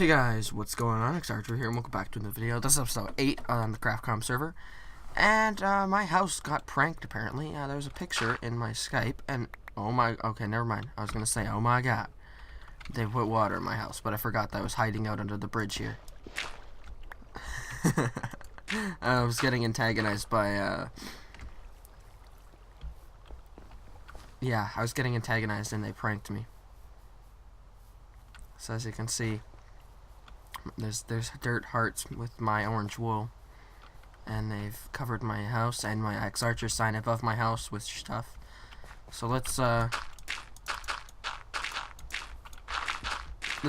guys, what's going on? xArchr here and welcome back to the video. This is episode 8 on the CraftCom server. And my house got pranked apparently. There's a picture in my Skype and okay, never mind. I was gonna say, oh my god. They put water in my house, but I forgot that I was hiding out under the bridge here. I was getting antagonized by yeah, I was getting antagonized and they pranked me. So as you can see, there's dirt hearts with my orange wool, and they've covered my house and my xArchr sign above my house with stuff. So this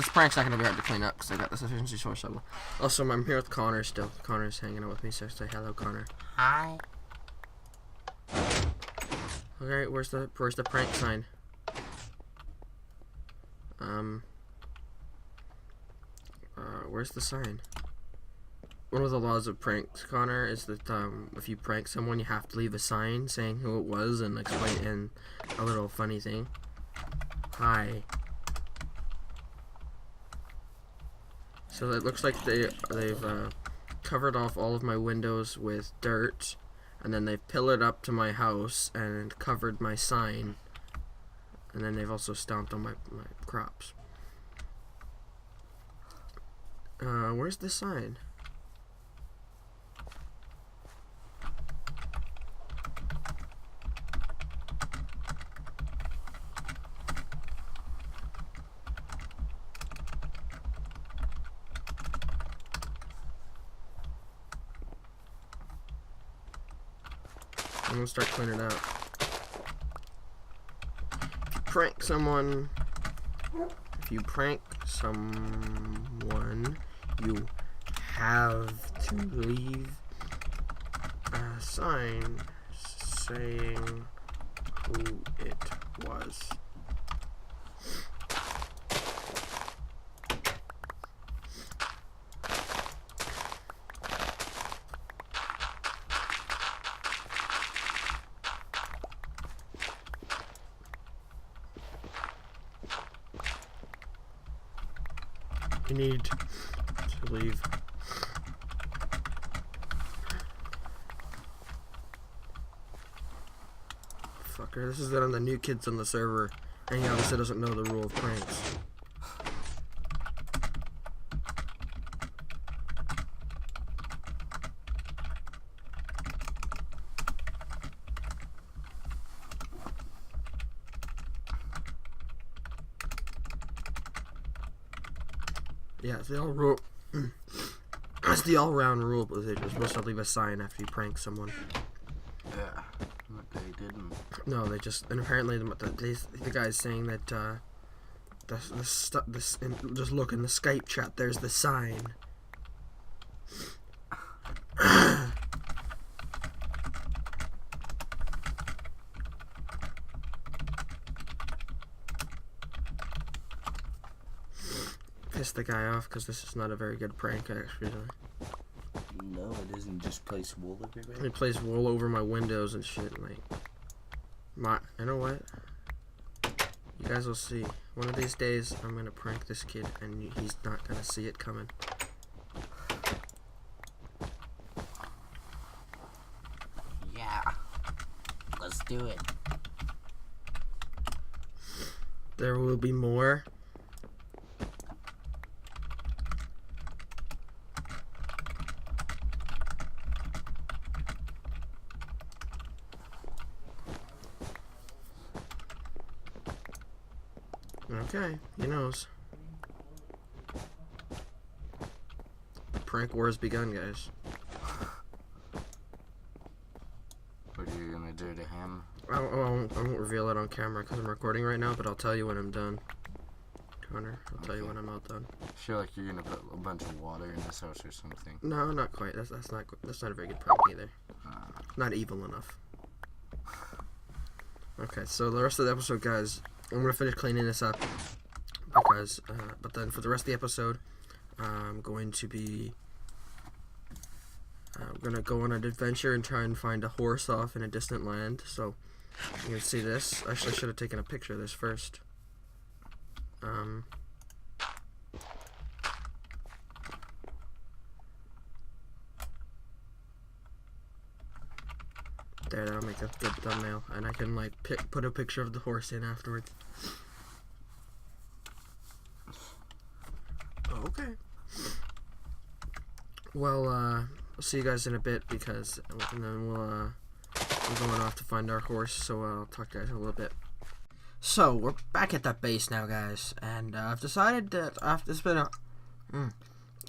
prank's not gonna be hard to clean up because I got this efficiency source shovel. Also, I'm here with Connor still. Connor's hanging out with me, so say hello, Connor. Hi. Okay, where's the prank sign? Where's the sign? One of the laws of pranks, Connor, is that if you prank someone, you have to leave a sign saying who it was and explain and a little funny thing. Hi. So it looks like they've covered off all of my windows with dirt, and then they've pillared up to my house and covered my sign, and then they've also stomped on my crops. Where's the sign? I'm gonna start cleaning it out. If you prank someone, you have to leave a sign saying who it was. You need to leave. Fucker, this is on the new kids on the server, and he obviously doesn't know the rule of pranks. Yeah, it's the it's the all-round rule, but you're supposed to leave a sign after you prank someone. Yeah, but they didn't. No, they just, and apparently the guy's saying that just look in the Skype chat. There's the sign. Piss the guy off because this is not a very good prank, actually. No, it isn't. Just place wool everywhere. He plays wool over my windows and shit. Like, you know what? You guys will see. One of these days, I'm gonna prank this kid, and he's not gonna see it coming. Yeah, let's do it. There will be more. Okay, he knows. The prank war has begun, guys. What are you gonna do to him? I won't reveal it on camera because I'm recording right now, but I'll tell you when I'm done. Connor, I'll tell you when I'm all done. I feel like you're gonna put a bunch of water in this house or something. No, not quite. That's not a very good prank either. Not evil enough. Okay, so the rest of the episode, guys, I'm gonna finish cleaning this up because, but then for the rest of the episode, I'm going to be gonna go on an adventure and try and find a horse off in a distant land. So you can see this. Actually, I should have taken a picture of this first. There, that'll make a good thumbnail, and I can like put a picture of the horse in afterwards. Okay. Well, I'll see you guys in a bit and then we're going off to find our horse. So I'll talk to you guys in a little bit. So we're back at the base now, guys, and I've decided that it's been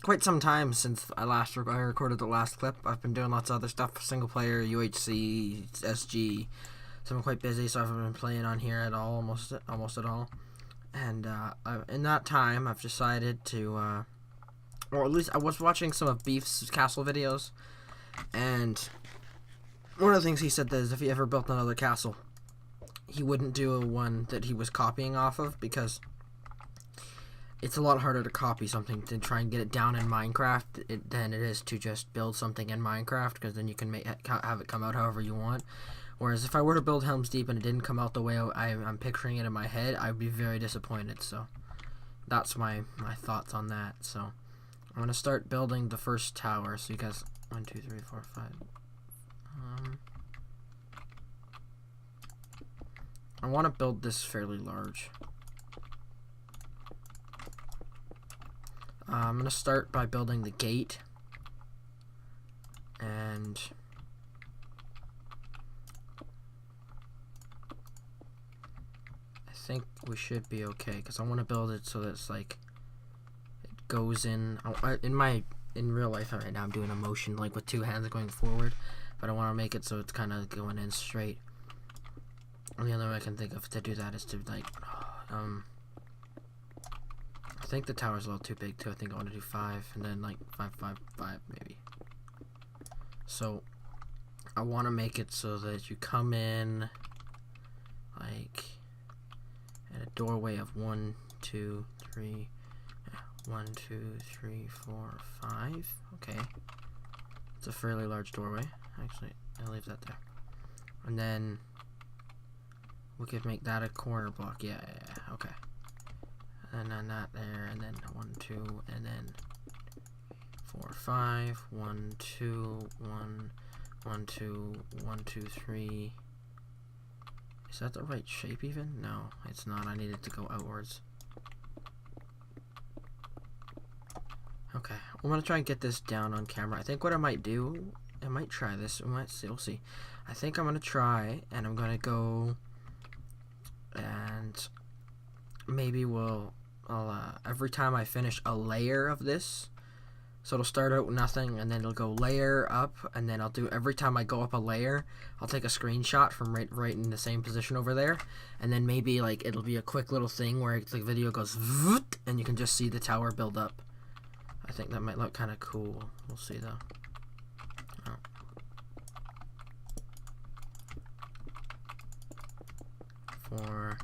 quite some time since I recorded the last clip. I've been doing lots of other stuff, single player, UHC, SG. So I'm quite busy, so I haven't been playing on here at all, almost at all. And in that time, I've decided to, or at least I was watching some of Beef's castle videos, and one of the things he said is if he ever built another castle, he wouldn't do one that he was copying off of, because it's a lot harder to copy something to try and get it down in Minecraft than it is to just build something in Minecraft, because then you can have it come out however you want. Whereas if I were to build Helm's Deep and it didn't come out the way I'm picturing it in my head, I'd be very disappointed. So that's my thoughts on that. So I'm going to start building the first tower. So you guys, 1, 2, 3, 4, 5. I want to build this fairly large. I'm going to start by building the gate. And I think we should be okay, because I want to build it so that it's like it goes in. In real life right now I'm doing a motion like with 2 hands going forward, but I want to make it so it's kind of going in straight. And the other way I can think of to do that is to like I think the tower's a little too big too. I think I want to do 5 and then like 5, 5, 5 maybe. So I want to make it so that you come in like at a doorway of 1, 2, 3, 1, 2, 3, 4, 5. Okay, it's a fairly large doorway. Actually, I'll leave that there. And then we could make that a corner block. Yeah, okay. And then that there, and then 1, 2, and then 4, 5. 1, 2, 1, 1, 2, 1, 2, 3. Is that the right shape even? No, it's not. I need it to go outwards. Okay, I'm gonna try and get this down on camera. I think what I might do, I might try this. We'll see. I think I'm gonna try, and I'm gonna go, and maybe I'll every time I finish a layer of this, so it'll start out with nothing, and then it'll go layer up, and then I'll do every time I go up a layer, I'll take a screenshot from right in the same position over there, and then maybe like it'll be a quick little thing where the video goes voot, and you can just see the tower build up. I think that might look kind of cool. We'll see though. Oh. 4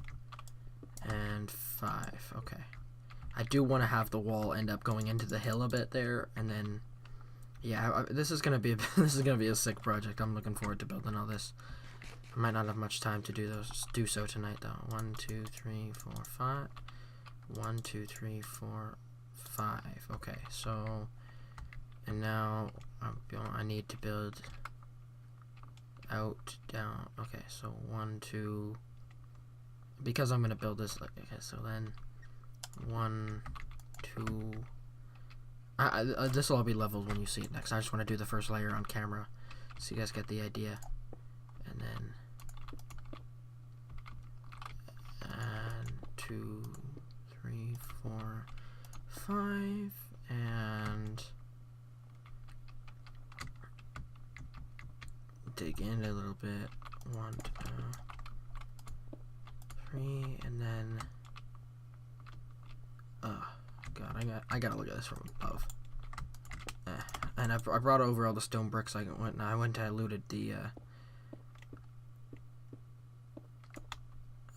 and 5. Okay. I do want to have the wall end up going into the hill a bit there, and then yeah, this is gonna be a sick project. I'm looking forward to building all this. I might not have much time to do so tonight though. 1, 2, 3, 4, 5. 1, 2, 3, 4, 5. Okay, so and now I need to build out, down. Okay, so 1, 2. Because I'm gonna build this like, okay, so then 1, 2. This will all be leveled when you see it next. I just want to do the first layer on camera so you guys get the idea. And then 2, 3, 4, 5, and dig in a little bit. 1, 2, 3, and then God, I gotta look at this from above. And I brought over all the stone bricks. I went and I looted the.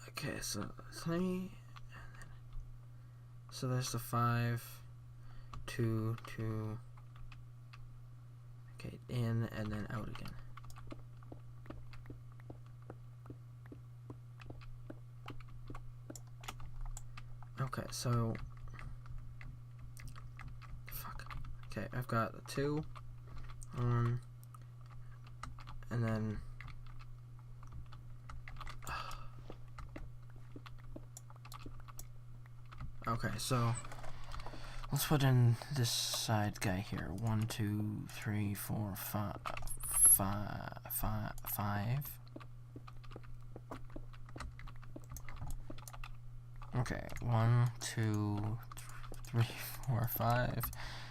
Okay, so 3. So there's the 5, 2, 2. Okay, in and then out again. Okay, so okay, I've got 2, and then Okay, so let's put in this side guy here. 1, 2, 3, 4, 5. Okay, 1, 2, 3, 4, 5.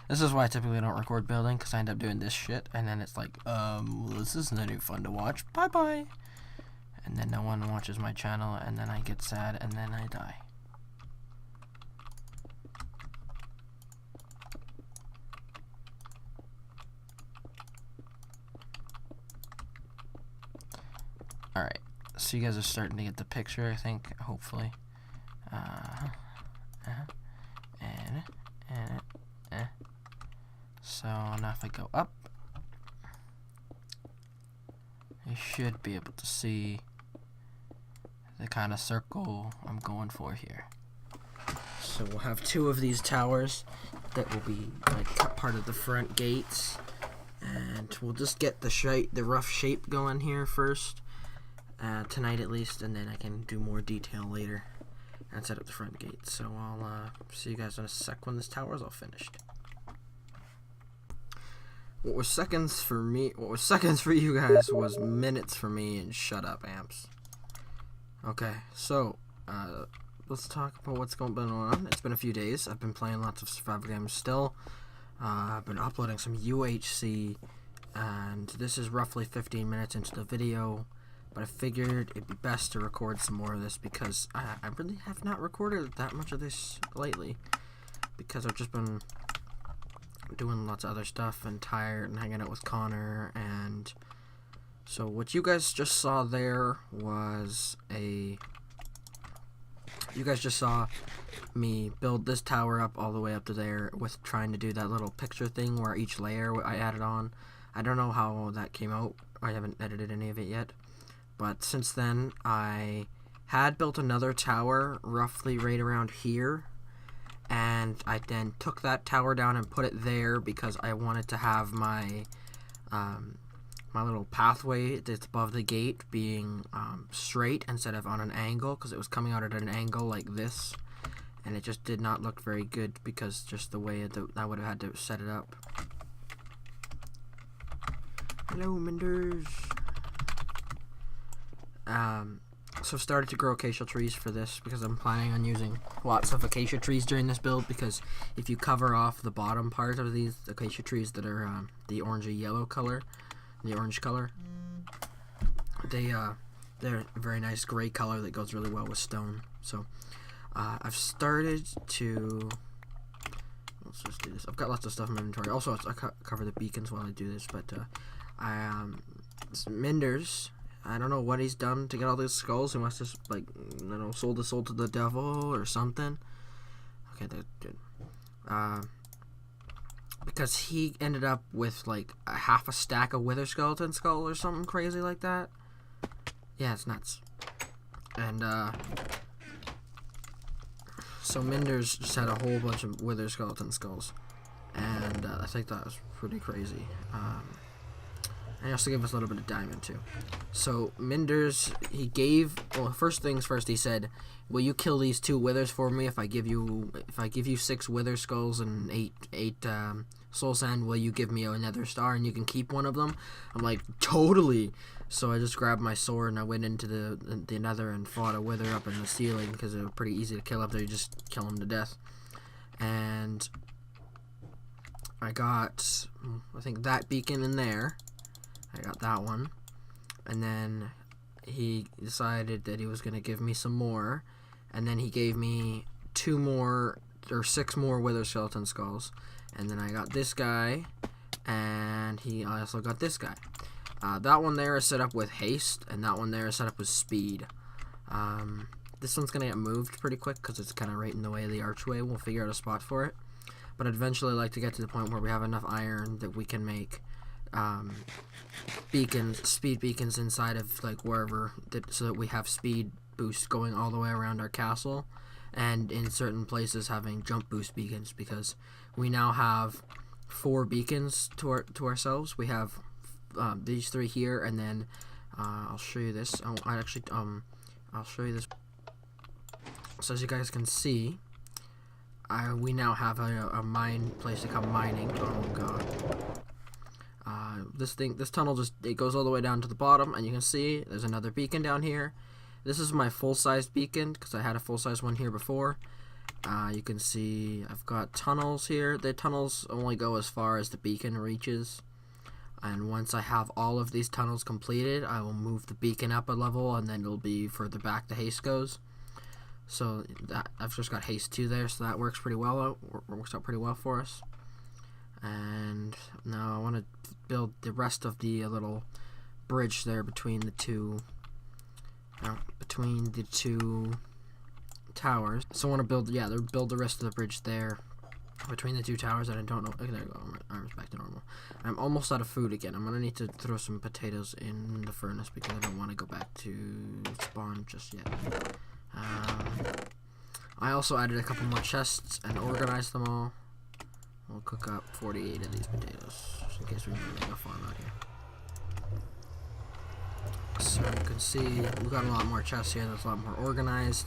This is why I typically don't record building, because I end up doing this shit, and then it's like, well, this isn't any fun to watch. Bye bye. And then no one watches my channel, and then I get sad, and then I die. Alright, so you guys are starting to get the picture, I think, hopefully. So now if I go up, you should be able to see the kind of circle I'm going for here. So we'll have 2 of these towers that will be like part of the front gates, and we'll just get the rough shape going here first, tonight at least, and then I can do more detail later and set up the front gate. So I'll see you guys in a sec when this tower is all finished. What was seconds for me, what was seconds for you guys was minutes for me, and shut up, amps. Okay, so let's talk about what's been going on. It's been a few days. I've been playing lots of survival games still. I've been uploading some UHC, and this is roughly 15 minutes into the video, but I figured it'd be best to record some more of this because I really have not recorded that much of this lately, because I've just been doing lots of other stuff and tired and hanging out with Connor. And so what you guys just saw there was you guys just saw me build this tower up all the way up to there with trying to do that little picture thing where each layer I added on. I don't know how that came out. I haven't edited any of it yet. But since then, I had built another tower roughly right around here. And I then took that tower down and put it there because I wanted to have my my little pathway that's above the gate being straight instead of on an angle, because it was coming out at an angle like this, and it just did not look very good because just the way I would have had to set it up. Hello, Minders. So I've started to grow acacia trees for this because I'm planning on using lots of acacia trees during this build, because if you cover off the bottom part of these acacia trees that are the orangey yellow color, the orange color, they're a very nice gray color that goes really well with stone. So I've started to, let's just do this. I've got lots of stuff in my inventory. Also, I cover the beacons while I do this, but Minders, I don't know what he's done to get all these skulls. He must have, like, you know, sold his soul to the devil or something. Okay, that's good. Because he ended up with, like, half a stack of wither skeleton skull or something crazy like that. Yeah, it's nuts. And, so Minders just had a whole bunch of wither skeleton skulls. And, I think that was pretty crazy. And he also gave us a little bit of diamond too. So Minders, he gave, well, first things first, he said, "Will you kill these 2 withers for me if I give you 6 wither skulls and 8 soul sand? Will you give me another star and you can keep one of them?" I'm like, totally. So I just grabbed my sword and I went into the nether and fought a wither up in the ceiling because they were pretty easy to kill up there. You just kill them to death. And I got, I think, that beacon in there. I got that one, and then he decided that he was going to give me some more, and then he gave me 6 more wither skeleton skulls, and then I got this guy, and I also got this guy. That one there is set up with haste, and that one there is set up with speed. This one's going to get moved pretty quick because it's kind of right in the way of the archway. We'll figure out a spot for it, but I'd eventually like to get to the point where we have enough iron that we can make speed beacons inside of, like, wherever, so that we have speed boost going all the way around our castle, and in certain places having jump boost beacons, because we now have 4 beacons to ourselves. We have these 3 here, and then I'll show you this. I'll show you this. So as you guys can see, we now have a mine place to come mining. Oh god. This tunnel it goes all the way down to the bottom, and you can see there's another beacon down here. This is my full-sized beacon because I had a full-size one here before. You can see I've got tunnels here. The tunnels only go as far as the beacon reaches. And once I have all of these tunnels completed, I will move the beacon up a level, and then it'll be further back the haste goes. So I've just got haste 2 there, so that works pretty well. Works out pretty well for us. And now I want to build the rest of the little bridge there between the two towers. So I want to build the rest of the bridge there between the 2 towers. And I don't know. Okay, there we go. Arm's back to normal. I'm almost out of food again. I'm gonna need to throw some potatoes in the furnace because I don't want to go back to spawn just yet. I also added a couple more chests and organized them all. We'll cook up 48 of these potatoes, just in case we need to go farm out here. So you can see we've got a lot more chests here. That's a lot more organized,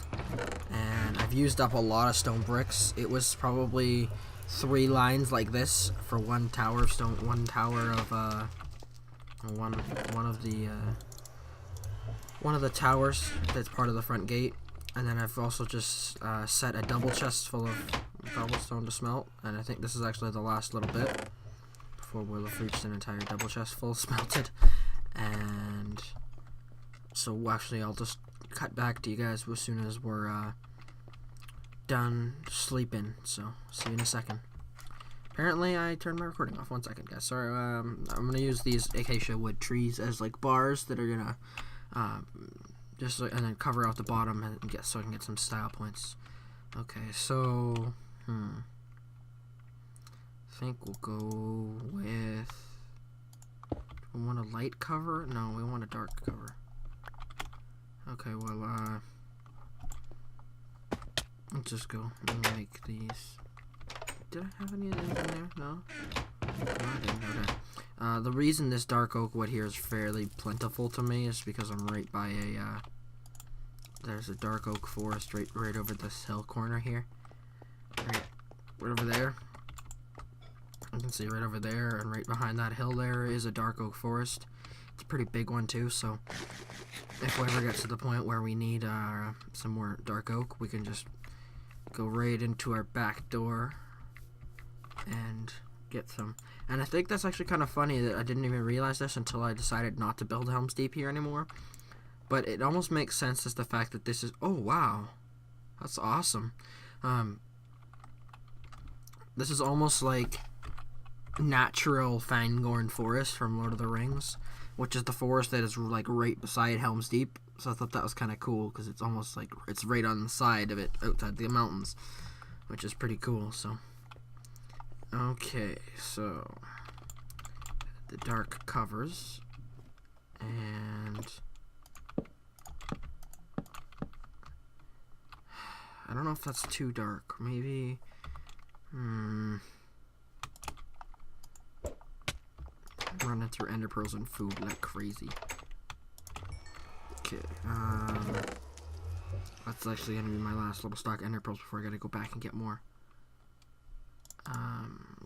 and I've used up a lot of stone bricks. It was probably 3 lines like this for one tower of stone, one of the towers that's part of the front gate. And then I've also just set a double chest full of cobblestone to smelt, and I think this is actually the last little bit before we'll have reached an entire double chest full smelted. And so actually I'll just cut back to you guys as soon as we're done sleeping. So see you in a second. Apparently I turned my recording off. 1 second, guys. Sorry. I'm gonna use these acacia wood trees as like bars that are gonna and then cover out the bottom and so I can get some style points. Okay, so I think we'll go with. We want a light cover? No, we want a dark cover. Okay, well let's just go and make these. Did I have any of these in there? No? No, I didn't. Okay. The reason this dark oak wood here is fairly plentiful to me is because I'm right by there's a dark oak forest right over this hill corner here. Right over there. You can see right over there, and right behind that hill there is a dark oak forest. It's a pretty big one too, so if we ever get to the point where we need some more dark oak, we can just go right into our back door and get some. And I think that's actually kind of funny that I didn't even realize this until I decided not to build Helm's Deep here anymore. But it almost makes sense as the fact that this is. Oh wow, that's awesome. This is almost like natural Fangorn Forest from Lord of the Rings, which is the forest that is like right beside Helm's Deep. So I thought that was kind of cool because it's almost like it's right on the side of it outside the mountains, which is pretty cool. So okay, so the dark covers, and I don't know if that's too dark. Maybe running through ender pearls and food like crazy. Okay, that's actually gonna be my last little stock ender pearls before I gotta go back and get more.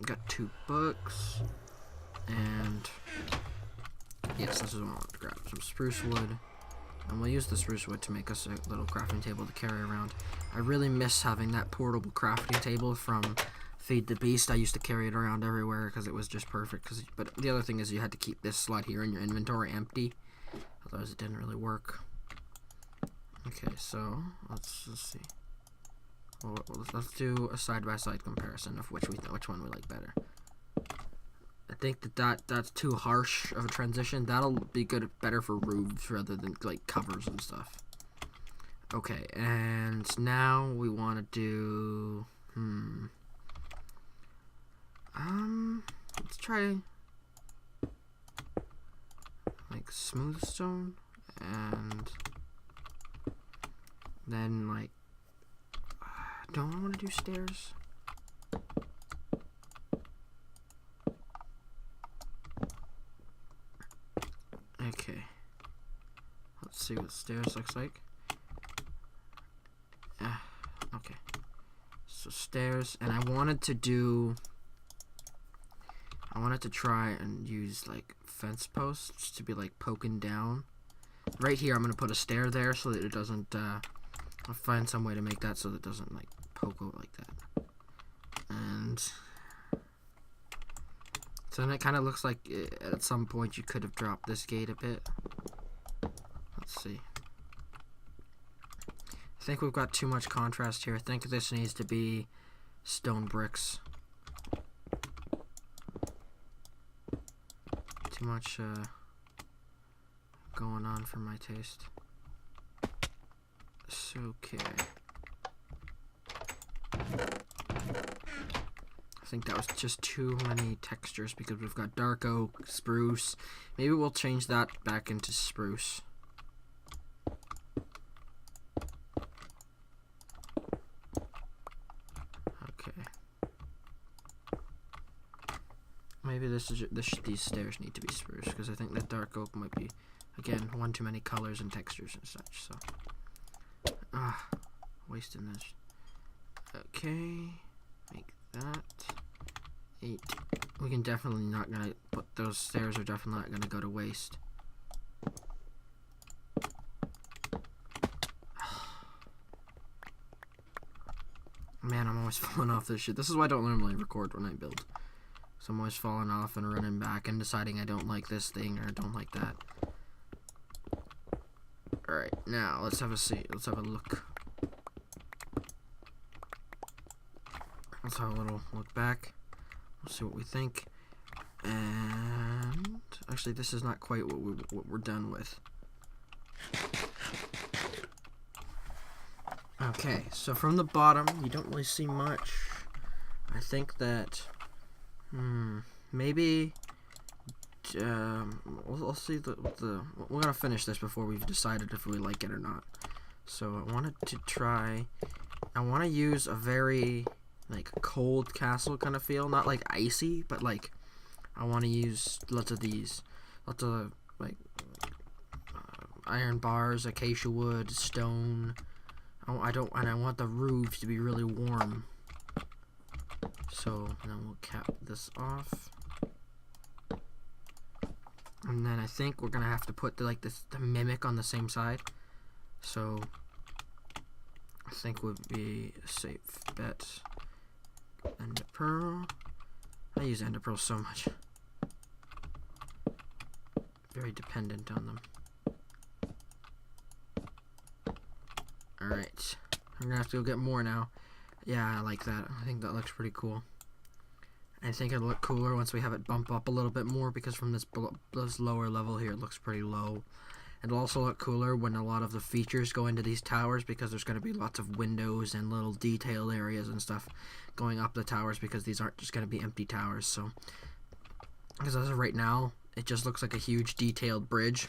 Got 2 books, and yes, this is what I want to grab. Some spruce wood, and we'll use the spruce wood to make us a little crafting table to carry around. I really miss having that portable crafting table from Feed the Beast. I used to carry it around everywhere because it was just perfect. But the other thing is you had to keep this slot here in your inventory empty, otherwise it didn't really work. Okay, so let's see. Well, let's do a side-by-side comparison of which one we like better. I think that's too harsh of a transition. That'll be better for roofs rather than like covers and stuff. Okay, and now we want to do let's try like smooth stone, and then like don't I want to do stairs? Okay, let's see what stairs looks like. Okay, so stairs, and I wanted to try and use like fence posts to be like poking down. Right here, I'm gonna put a stair there so that it doesn't. I'll find some way to make that so that it doesn't like poke out like that. And so then it kind of looks like at some point you could have dropped this gate a bit. Let's see. I think we've got too much contrast here. I think this needs to be stone bricks. Too much going on for my taste. So, okay. I think that was just too many textures because we've got dark oak, spruce. Maybe we'll change that back into spruce. Okay. Maybe these stairs need to be spruce because I think that dark oak might be, again, one too many colors and textures and such. So, wasting this. Okay, make that 8. We can definitely not gonna put those stairs are definitely not gonna go to waste. Man, I'm always falling off this shit. This is why I don't normally record when I build. So I'm always falling off and running back and deciding I don't like this thing or I don't like that. Alright, now let's have a see. Let's have a look. Let's have a little look back. We'll see what we think. And actually, this is not quite what we're done with. Okay, so from the bottom, you don't really see much. I think that maybe we'll see we're gonna finish this before we've decided if we like it or not. So I wanted to try. I want to use a very like cold castle kind of feel, not like icy, but like I want to use lots of these, lots of like iron bars, acacia wood, stone. And I want the roofs to be really warm. So then we'll cap this off. And then I think we're gonna have to put the mimic on the same side. So I think would be a safe bet. Ender pearl. I use ender pearl so much. Very dependent on them. Alright. I'm gonna have to go get more now. Yeah, I like that. I think that looks pretty cool. I think it'll look cooler once we have it bump up a little bit more because from this lower level here it looks pretty low. It'll also look cooler when a lot of the features go into these towers because there's going to be lots of windows and little detailed areas and stuff going up the towers because these aren't just going to be empty towers. So, because as of right now, it just looks like a huge detailed bridge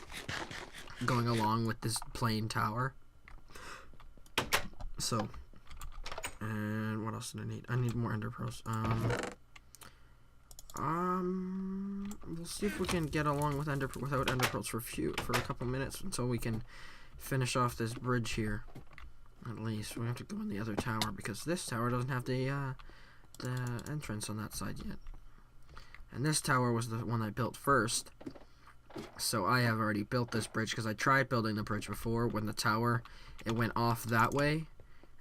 going along with this plain tower. So, and what else did I need? I need more ender pearls. We'll see if we can get along with without ender pearls for a couple minutes until we can finish off this bridge here. At least we have to go in the other tower because this tower doesn't have the entrance on that side yet. And this tower was the one I built first. So I have already built this bridge because I tried building the bridge before when the tower it went off that way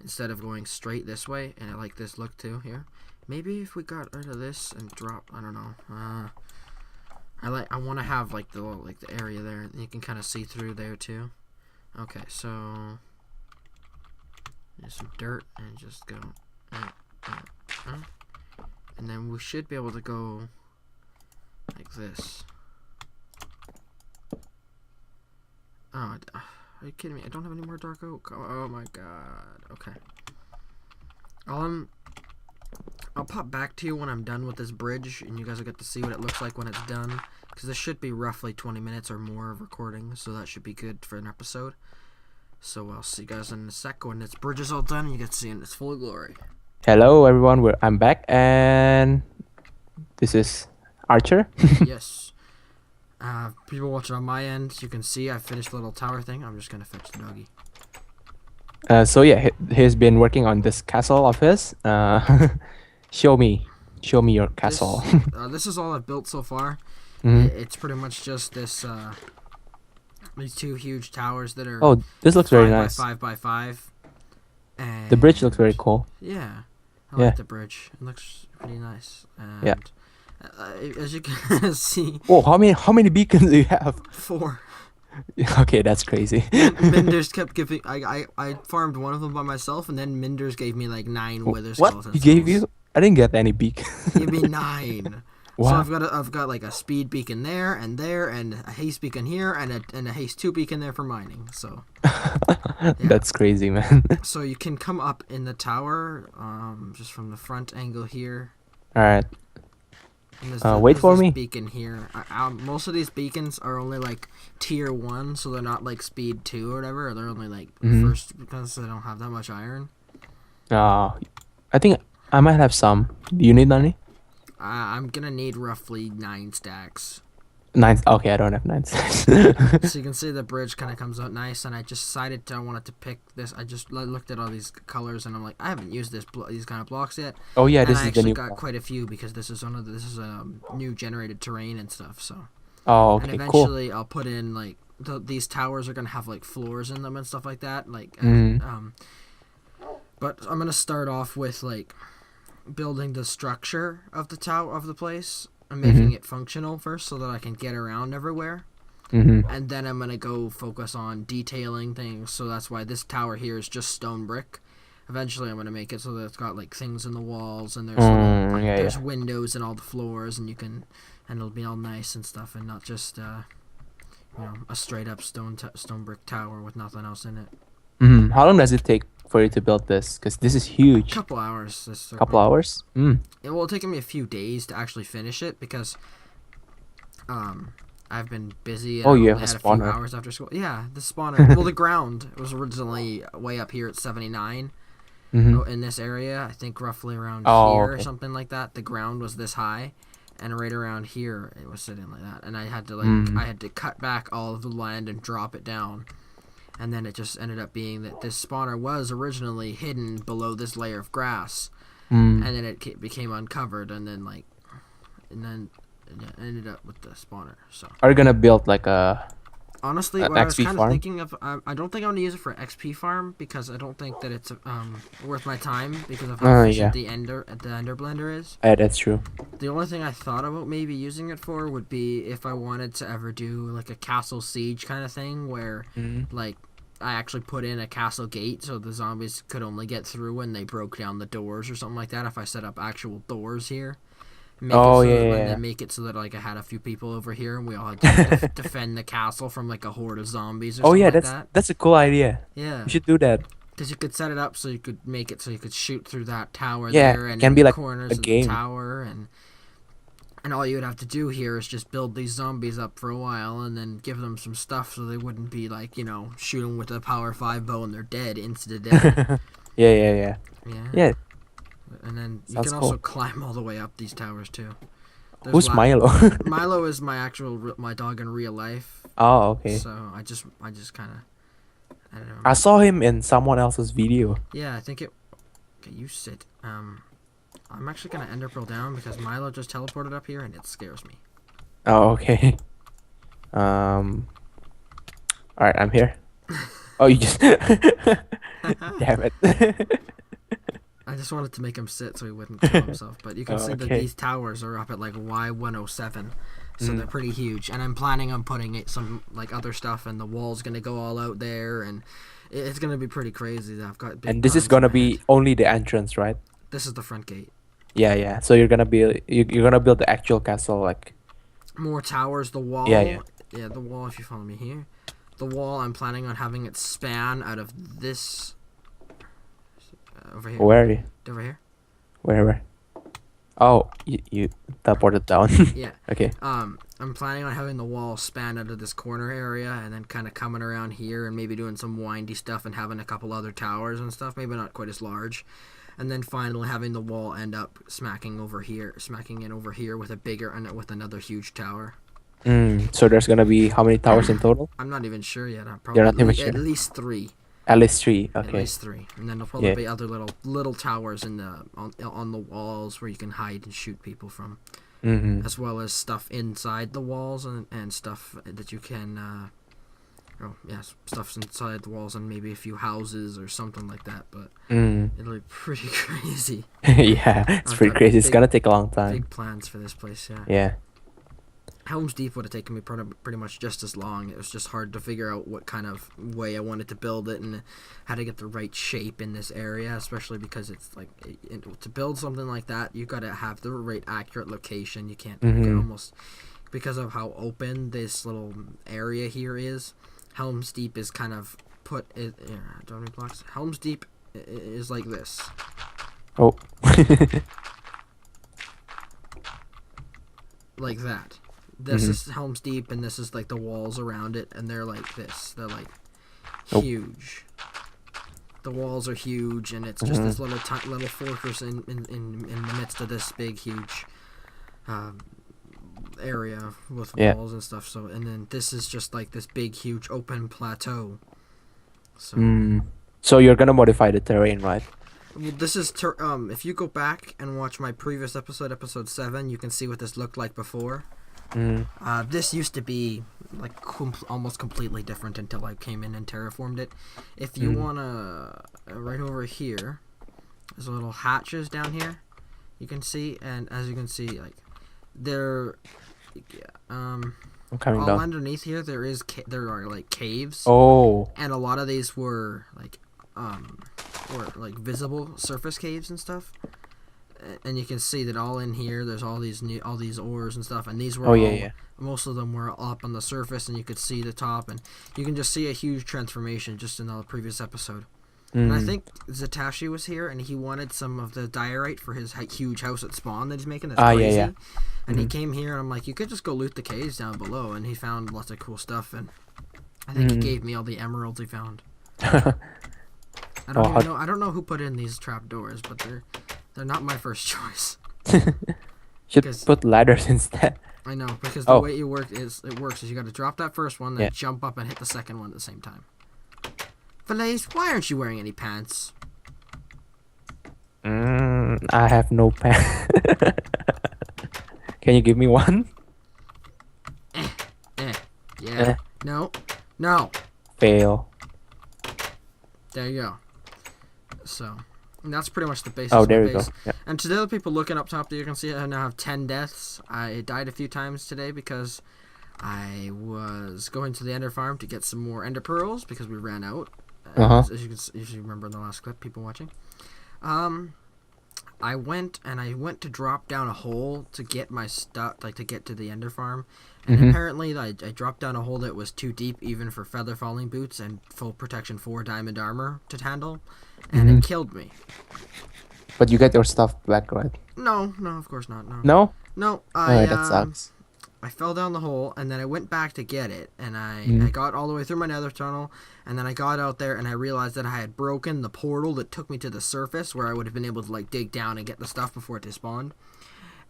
instead of going straight this way, and I like this look too here. Maybe if we got rid of this and drop, I don't know. I want to have like the area there. You can kind of see through there too. Okay, so there's some dirt and just go, and then we should be able to go like this. Oh, are you kidding me? I don't have any more dark oak. Oh my god. Okay. I'll pop back to you when I'm done with this bridge, and you guys will get to see what it looks like when it's done. Because this should be roughly 20 minutes or more of recording, so that should be good for an episode. So I'll see you guys in a sec when this bridge is all done, and you get to see it in its full glory. Hello everyone, I'm back, and this is Archer. Yes. People watching on my end, you can see I finished the little tower thing. I'm just gonna fetch the doggy. So yeah, he's been working on this castle of his. Show me, show me your castle. This is all I've built so far. Mhm. It's pretty much just this these two huge towers that are Oh, this looks very 5 by nice. 5 by 5. And The bridge looks very cool. Yeah, I Yeah. like the bridge. It looks pretty nice. And Yeah. as you can see, Whoa, how many beacons do you have? 4. Okay, that's crazy. Minders kept giving. I farmed one of them by myself, and then Minders gave me like 9 wither What? skeletons. He gave you? I didn't get any beacon. He gave me 9. So Wow. I've got like a speed beacon there, and a haste beacon here, and a haste 2 beacon there for mining. So That's crazy, man. so you can come up in the tower, just from the front angle here. All right. And Wait there's for this me. beacon here. Most of these beacons are only like tier 1, so they're not like speed 2 or whatever. They're only like first because they don't have that much iron. I think I might have some. Do you need any? I'm gonna need roughly 9 stacks. 9. Okay, I don't have 9. So you can see the bridge kind of comes out nice, and I just decided I wanted to pick this. I just looked at all these colors, and I'm like, I haven't used these kind of blocks yet. Oh yeah, And this I is the actually new. got quite a few because this is new generated terrain and stuff. So Oh, and okay, cool. eventually I'll put in like these towers are gonna have like floors in them and stuff like that. But I'm gonna start off with like building the structure of the tower of the place and making it functional first, so that I can get around everywhere. And then I'm gonna go focus on detailing things. So that's why this tower here is just stone brick. Eventually, I'm gonna make it so that it's got like things in the walls, and there's windows in all the floors, and it'll be all nice and stuff, and not just a straight up stone brick tower with nothing else in it. How long does it take for you to build this? Because this is huge. Couple hours. Couple hours. It will take me a few days to actually finish it because I've been busy. And Oh, I you only have a had a few spawner. hours after school. Yeah, the spawner. Well, the ground was originally way up here at 79. In this area, I think roughly around here or something like that. The ground was this high, and right around here it was sitting like that. And I had to I had to cut back all of the land and drop it down. And then it just ended up being that this spawner was originally hidden below this layer of grass, and then it became uncovered, and then it ended up with the spawner. So Are you gonna build like a? honestly, An what I was XP kind of farm? thinking of, I don't think I want to use it for XP farm because I don't think that it's worth my time because of how efficient the ender blender is. Yeah, that's true. The only thing I thought about maybe using it for would be if I wanted to ever do like a castle siege kind of thing where like I actually put in a castle gate so the zombies could only get through when they broke down the doors or something like that. If I set up actual doors here. And then make it so that like I had a few people over here and we all had to defend the castle from like a horde of zombies or something like that. That's a cool idea. Yeah. You should do that. Because you could set it up so you could make it so you could shoot through that tower Yeah, there it and can in be the like corners a of game. the tower and all you would have to do here is just build these zombies up for a while and then give them some stuff so they wouldn't be like, shooting with a power 5 bow and they're dead, instant dead. Yeah. Yeah. And then you Sounds can also cool. climb all the way up these towers too. Who's Milo? Milo is my dog in real life. Oh, okay. So I just kind of, I don't know. I saw him in someone else's video. Yeah, I think it. Okay, you sit. I'm actually gonna ender pearl down because Milo just teleported up here and it scares me. Oh, okay. All right, I'm here. Oh, you just. Damn it. I just wanted to make him sit so he wouldn't kill himself, but you can see that okay. these towers are up at like Y107, so they're pretty huge. And I'm planning on putting some like other stuff, and the wall's gonna go all out there, and it's gonna be pretty crazy. I've got big And this is plans in gonna my be head. only the entrance, right? This is the front gate. Yeah. So you're gonna build the actual castle, like. More towers. The wall. Yeah. Yeah, the wall. If you follow me here, the wall. I'm planning on having it span out of this. Over here. Where are you? Over here. Where? Oh, you teleported down. Yeah. Okay. I'm planning on having the wall span out of this corner area and then kind of coming around here and maybe doing some windy stuff and having a couple other towers and stuff, maybe not quite as large. And then finally having the wall end up smacking in over here with a bigger and with another huge tower. So there's gonna be how many towers in total? I'm not even sure yet. You're not even sure? At least 3. At least 3. At Okay. least 3, and then there'll probably Yeah. be other little towers in the on the walls where you can hide and shoot people from, Mm-hmm. as well as stuff inside the walls and stuff that you can. Stuff's inside the walls and maybe a few houses or something like that. But it'll be pretty crazy. Yeah, it's I've pretty got crazy. It's big- gonna take a long time. Big plans for this place, yeah. Yeah. Helm's Deep would have taken me pretty much just as long. It was just hard to figure out what kind of way I wanted to build it and how to get the right shape in this area, especially because it's like to build something like that, you got to have the right accurate location. You can't you can almost, because of how open this little area here is. Helm's Deep is kind of don't need blocks. Helm's Deep is like this. Oh. Like that. This is Helm's Deep, and this is like the walls around it, and they're like this. They're like huge. The walls are huge, and it's just this little fortress in the midst of this big, huge area with walls and stuff. So, and then this is just like this big, huge open plateau. So, So you're gonna modify the terrain, right? well, this is if you go back and watch my previous episode 7, you can see what this looked like before. This used to be like almost completely different until I came in and terraformed it. If you wanna, right over here, there's little hatches down here. You can see, and as you can see, like they're I'm coming all down. underneath here. There are like caves. Oh. And a lot of these were visible surface caves and stuff. And you can see that all in here, there's all these ores and stuff, and these were most of them were up on the surface, and you could see the top, and you can just see a huge transformation just in the previous episode. And I think Zatashi was here, and he wanted some of the diorite for his huge house at spawn that he's making. That's crazy. Yeah. And he came here, and I'm like, you could just go loot the caves down below, and he found lots of cool stuff, and I think he gave me all the emeralds he found. I don't know who put in these trapdoors, but they're not my first choice. Should put ladders instead. I know, because the way it works is you got to drop that first one, then jump up and hit the second one at the same time. Falaise, why aren't you wearing any pants? I have no pants. Can you give me one? Yeah. No. Fail. There you go. So, and that's pretty much the basis Oh, of there my we go. base. Yeah. And to the other people looking up top there, you can see I now have 10 deaths. I died a few times today because I was going to the Ender Farm to get some more Ender Pearls because we ran out. As you remember in the last clip, people watching. I went to drop down a hole to get my stuff, like to get to the Ender Farm. And apparently I dropped down a hole that was too deep even for feather falling boots and full protection 4 diamond armor to handle. And it killed me. But you get your stuff back, right? No, of course not. No? No, That sucks. I fell down the hole, and then I went back to get it, and I got all the way through my nether tunnel, and then I got out there, and I realized that I had broken the portal that took me to the surface, where I would have been able to, like, dig down and get the stuff before it despawned.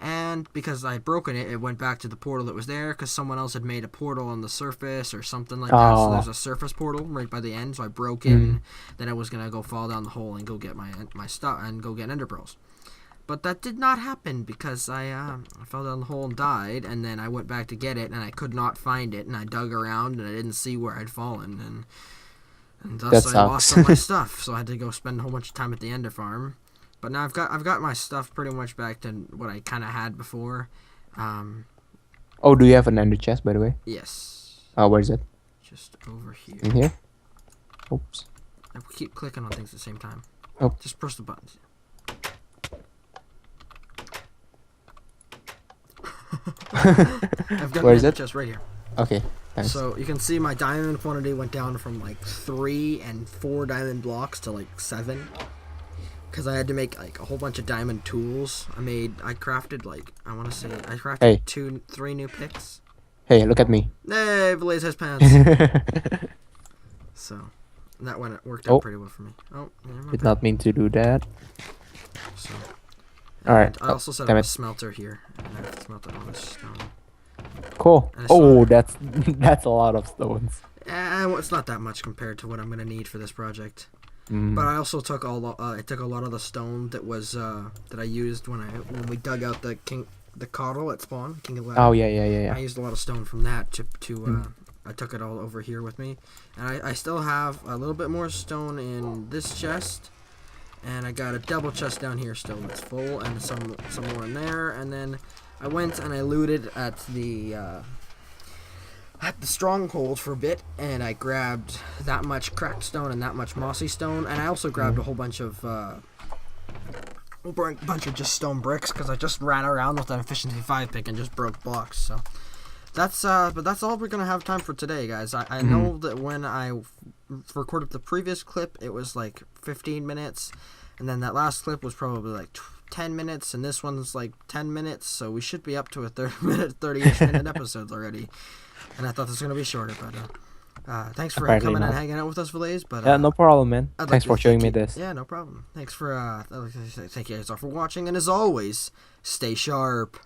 And because I had broken it, it went back to the portal that was there, because someone else had made a portal on the surface, or something like that, so there's a surface portal right by the end, so I broke it, and then I was going to go fall down the hole and go get my stuff, and go get ender pearls. But that did not happen because I fell down the hole and died, and then I went back to get it, and I could not find it, and I dug around, and I didn't see where I'd fallen, and thus I lost all my stuff. So I had to go spend a whole bunch of time at the Ender Farm. But now I've got my stuff pretty much back to what I kind of had before. Oh, do you have an ender chest, by the way? Yes. Oh, where is it? Just over here. In here? Oops. I keep clicking on things at the same time. Oh. Just press the buttons. I've got Where is it? it? Just right here. Okay, thanks. So you can see my diamond quantity went down from like 3 and 4 diamond blocks to like 7. Because I had to make like a whole bunch of diamond tools. I crafted like, I want to say, I crafted 3 new picks. Hey, look at me. Hey, Blaze has pants. So, that worked out pretty well for me. Oh, Did not mean to do that. So, Alright. I also set up a smelter here. And I've smelted all this stone. Cool. And Oh, that's a lot of stones. well, it's not that much compared to what I'm gonna need for this project. Mm. But I also took I took a lot of the stone that was that I used when we dug out the coddle at spawn, King of the Lab. Oh yeah. I used a lot of stone from that to I took it all over here with me, and I still have a little bit more stone in this chest, and I got a double chest down here still that's full, and some more in there, and then I went and I looted at the stronghold for a bit, and I grabbed that much cracked stone and that much mossy stone, and I also grabbed a whole bunch of just stone bricks because I just ran around with an efficiency 5 pick and just broke blocks. So that's but that's all we're gonna have time for today, guys. I know that when I recorded the previous clip, it was like 15 minutes, and then that last clip was probably like 10 minutes, and this one's like 10 minutes, so we should be up to a 30-ish minute episodes already. And I thought this was going to be shorter, but thanks for Apparently coming not. and hanging out with us, Valays. But Yeah, no problem, man. I'd like Thanks to for showing thank me you- this. Yeah, no problem. Thank you guys all for watching, and as always, stay sharp.